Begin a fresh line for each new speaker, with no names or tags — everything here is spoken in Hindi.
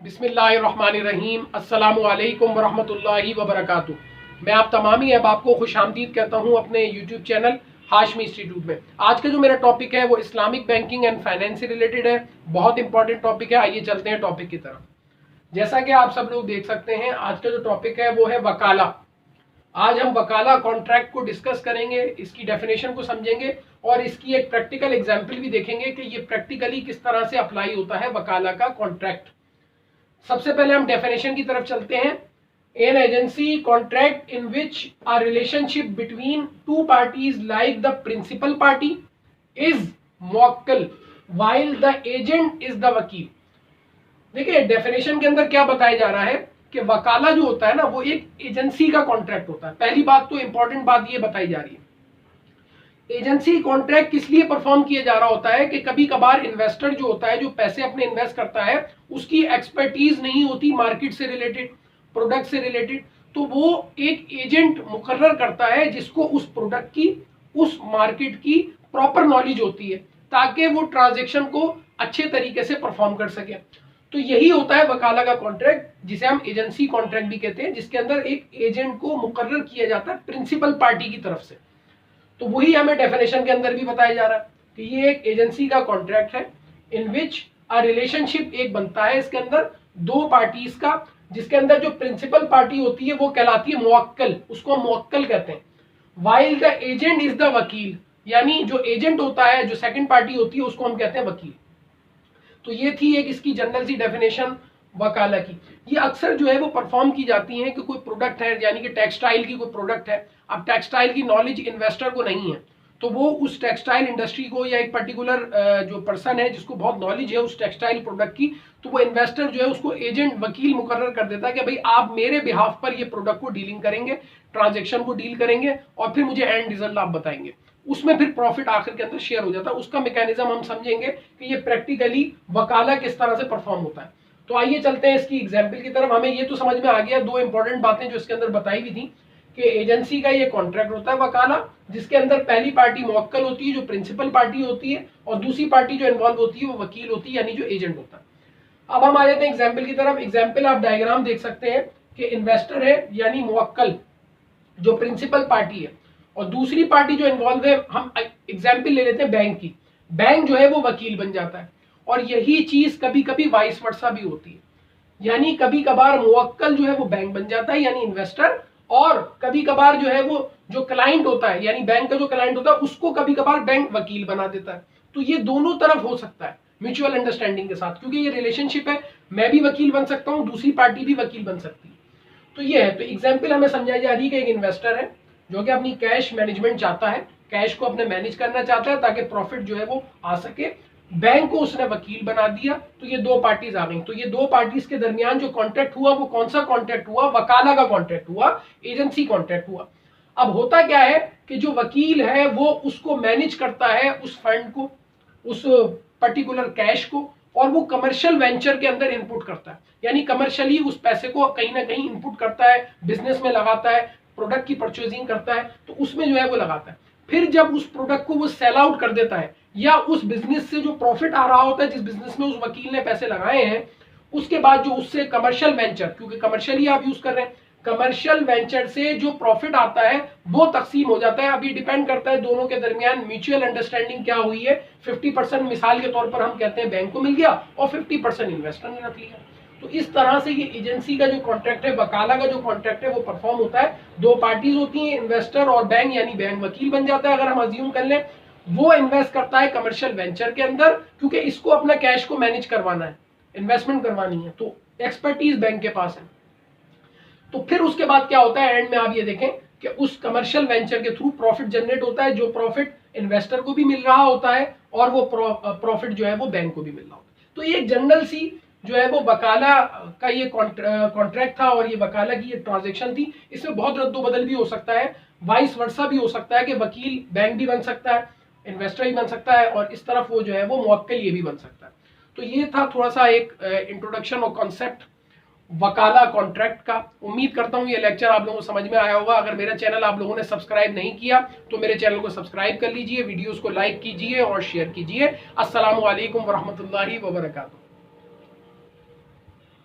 बिस्मिल्लाहिर्रहमानिर्रहीम अस्सलामुअलैकुम वरहमतुल्लाहि वबरकातुहू। मैं आप तमाम ही अहबाब को खुशामदीद कहता हूँ अपने यूट्यूब चैनल हाशमी इंस्टीट्यूट में। आज का जो मेरा टॉपिक है वो इस्लामिक बैंकिंग एंड फाइनेंस से रिलेटेड है। बहुत इंपॉर्टेंट टॉपिक है। आइए चलते हैं टॉपिक की तरफ। जैसा कि आप सब लोग देख सकते हैं, आज का जो टॉपिक है वो है वकाला। आज हम वकाला कॉन्ट्रैक्ट को डिस्कस करेंगे, इसकी डेफिनेशन को समझेंगे और इसकी एक प्रैक्टिकल एग्जाम्पल भी देखेंगे कि ये प्रैक्टिकली किस तरह से अप्लाई होता है वकाला का कॉन्ट्रैक्ट। सबसे पहले हम डेफिनेशन की तरफ चलते हैं। An agency contract in which a relationship between two parties like the principal party is मुवक्किल while the agent is the वकील। देखिए डेफिनेशन के अंदर क्या बताया जा रहा है कि वकाला जो होता है ना वो एक एजेंसी का कॉन्ट्रैक्ट होता है। पहली बात तो इंपॉर्टेंट बात ये बताई जा रही है, एजेंसी कॉन्ट्रैक्ट किस लिए परफॉर्म किया जा रहा होता है कि कभी कभार इन्वेस्टर जो होता है, जो पैसे अपने इन्वेस्ट करता है, उसकी एक्सपर्टीज नहीं होती मार्केट से रिलेटेड, प्रोडक्ट से रिलेटेड, तो वो एक एजेंट मुकर्रर करता है जिसको उस प्रोडक्ट की, उस मार्केट की प्रॉपर नॉलेज होती है ताकि वो ट्रांजेक्शन को अच्छे तरीके से परफॉर्म कर सके। तो यही होता है वकाला का कॉन्ट्रैक्ट, जिसे हम एजेंसी कॉन्ट्रैक्ट भी कहते हैं, जिसके अंदर एक एजेंट को मुकर्रर किया जाता है प्रिंसिपल पार्टी की तरफ से। तो वही हमें डेफिनेशन के अंदर भी बताया जा रहा है कि ये एक एजेंसी का कॉन्ट्रैक्ट है इन विच अ रिलेशनशिप एक बनता है इसके अंदर दो पार्टीज का, जिसके अंदर जो प्रिंसिपल पार्टी होती है वो कहलाती है मुवक्किल, उसको मुवक्किल कहते हैं। While the agent is the वकील, यानी जो एजेंट होता है, जो सेकंड पार्टी होती है, उसको हम कहते हैं वकील। तो ये थी एक इसकी जनरल सी डेफिनेशन वकाला की। ये अक्सर जो है वो परफॉर्म की जाती है कि कोई प्रोडक्ट है, यानी कि टेक्सटाइल की कोई प्रोडक्ट है। अब टेक्सटाइल की नॉलेज इन्वेस्टर को नहीं है, तो वो उस टेक्सटाइल इंडस्ट्री को या एक पर्टिकुलर जो पर्सन है जिसको बहुत नॉलेज है उस टेक्सटाइल प्रोडक्ट की, तो वो इन्वेस्टर जो है उसको एजेंट, वकील मुकर्रर कर देता है कि भाई आप मेरे बिहाफ पर ये प्रोडक्ट को डीलिंग करेंगे, ट्रांजेक्शन को डील करेंगे और फिर मुझे एंड रिजल्ट आप बताएंगे। उसमें फिर प्रॉफिट आखिर के अंदर शेयर हो जाता है। उसका मैकेनिज्म हम समझेंगे कि ये प्रैक्टिकली वकाला किस तरह से परफॉर्म होता है। तो आइए चलते हैं इसकी एग्जाम्पल की तरफ। हमें ये तो समझ में आ गया दो इंपॉर्टेंट बातें जो इसके अंदर बताई हुई थी कि एजेंसी का ये कॉन्ट्रैक्ट होता है वकाला, जिसके अंदर पहली पार्टी मुवक्किल होती है जो प्रिंसिपल पार्टी होती है, और दूसरी पार्टी जो इन्वॉल्व होती है वो वकील होती है, यानी जो एजेंट होता है। अब हम आ जाते हैं एग्जाम्पल की तरफ। एग्जाम्पल आप डायग्राम देख सकते हैं कि इन्वेस्टर है यानी मुवक्किल जो प्रिंसिपल पार्टी है, और दूसरी पार्टी जो इन्वॉल्व है, हम एग्जाम्पल ले लेते हैं बैंक की, बैंक जो है वो वकील बन जाता है। और यही चीज कभी कभी वाइस वर्सा भी होती है, यानी कभी कभार मुवक्किल जो है वो बैंक बन जाता है यानी इन्वेस्टर, और कभी कभार जो है वो जो क्लाइंट होता है यानी बैंक का जो क्लाइंट होता है उसको कभी कभार बैंक वकील बना देता है। तो ये दोनों तरफ हो सकता है म्यूचुअल अंडरस्टैंडिंग के साथ, क्योंकि ये रिलेशनशिप है, मैं भी वकील बन सकता हूँ, दूसरी पार्टी भी वकील बन सकती है। तो ये है, तो एग्जाम्पल हमें समझाई जा रही है कि एक इन्वेस्टर है जो कि अपनी कैश मैनेजमेंट चाहता है, कैश को अपने मैनेज करना चाहता है ताकि प्रॉफिट जो है वो आ सके। बैंक को उसने वकील बना दिया, तो ये दो पार्टीज आ गई। तो ये दो पार्टीज के दरमियान जो कॉन्ट्रैक्ट हुआ वो कौन सा कॉन्ट्रैक्ट हुआ? वकाला का कॉन्ट्रैक्ट हुआ, एजेंसी कॉन्ट्रैक्ट हुआ। अब होता क्या है कि जो वकील है वो उसको मैनेज करता है, उस फंड को, उस पर्टिकुलर कैश को, और वो कमर्शियल वेंचर के अंदर इनपुट करता है, यानी कमर्शियली उस पैसे को कहीं ना कहीं इनपुट करता है, बिजनेस में लगाता है, प्रोडक्ट की परचेजिंग करता है, तो उसमें जो है वो लगाता है। फिर जब उस प्रोडक्ट को वो सेल आउट कर देता है, या उस बिजनेस से जो प्रॉफिट आ रहा होता है, जिस बिजनेस में उस वकील ने पैसे लगाए हैं, उसके बाद जो उससे कमर्शियल वेंचर, क्योंकि कमर्शियली आप यूज कर रहे हैं, कमर्शियल वेंचर से जो प्रॉफिट आता है वो तकसीम हो जाता है। अभी डिपेंड करता है दोनों के दरमियान म्यूचुअल अंडरस्टैंडिंग क्या हुई है। 50% मिसाल के तौर पर हम कहते हैं बैंक को मिल गया और 50% इन्वेस्टर ने रख लिया। तो इस तरह से ये एजेंसी का जो कॉन्ट्रैक्ट है, वकाला का जो कॉन्ट्रैक्ट है, वो परफॉर्म होता है। दो पार्टीज होती हैं, इन्वेस्टर और बैंक, यानी बैंक वकील बन जाता है। अगर हम अज्यूम कर लें वो इन्वेस्ट करता है कमर्शियल वेंचर के अंदर, क्योंकि इसको अपना कैश को मैनेज करवाना है, इन्वेस्टमेंट करवानी है, तो एक्सपर्टीज बैंक के पास है। तो फिर उसके बाद क्या होता है, एंड में आप ये देखें कि उस कमर्शियल वेंचर के थ्रू प्रॉफिट जनरेट होता है, जो प्रॉफिट इन्वेस्टर को भी मिल रहा होता है और वो प्रॉफिट जो है वो बैंक को भी मिल रहा होता है। तो ये जनरल सी जो है वो वकाला का ये कॉन्ट्रैक्ट था और ये वकाला की ये ट्रांजेक्शन थी। इसमें बहुत रद्दोबदल भी हो सकता है, वाइस वर्सा भी हो सकता है कि वकील बैंक भी बन सकता है, इन्वेस्टर भी बन सकता है, और इस तरफ वो जो है वो मुवक्किल ये भी बन सकता है। तो ये था थोड़ा सा एक इंट्रोडक्शन और कॉन्सेप्ट वकाला कॉन्ट्रैक्ट का। उम्मीद करता हूँ ये लेक्चर आप लोगों को समझ में आया होगा। अगर मेरा चैनल आप लोगों ने सब्सक्राइब नहीं किया तो मेरे चैनल को सब्सक्राइब कर लीजिए, वीडियोस को लाइक कीजिए और शेयर कीजिए। अस्सलामु अलैकुम वरहमतुल्लाहि वबरकातुहू।